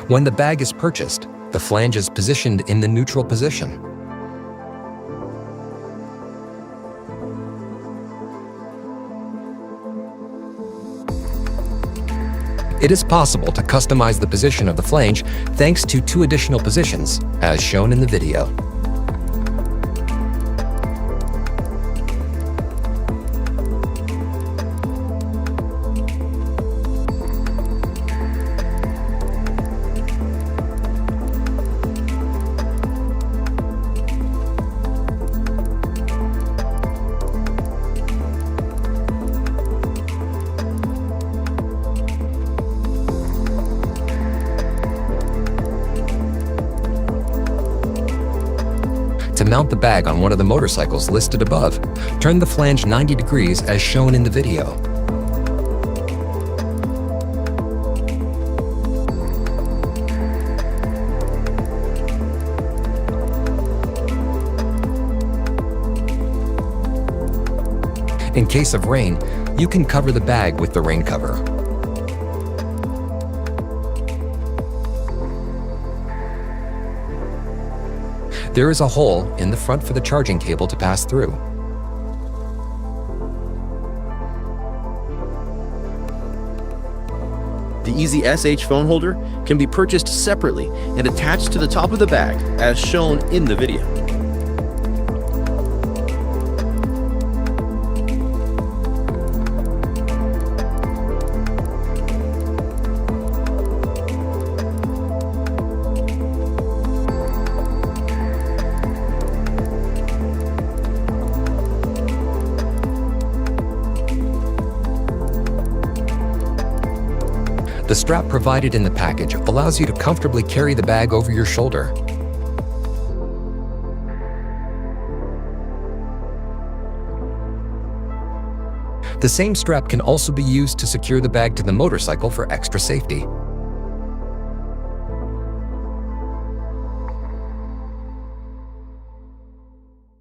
When the bag is purchased, the flange is positioned in the neutral position. It is possible to customize the position of the flange thanks to 2 additional positions, as shown in the video. To mount the bag on one of the motorcycles listed above, turn the flange 90 degrees as shown in the video. In case of rain, you can cover the bag with the rain cover. There is a hole in the front for the charging cable to pass through. The Easy SH phone holder can be purchased separately and attached to the top of the bag as shown in the video. The strap provided in the package allows you to comfortably carry the bag over your shoulder. The same strap can also be used to secure the bag to the motorcycle for extra safety.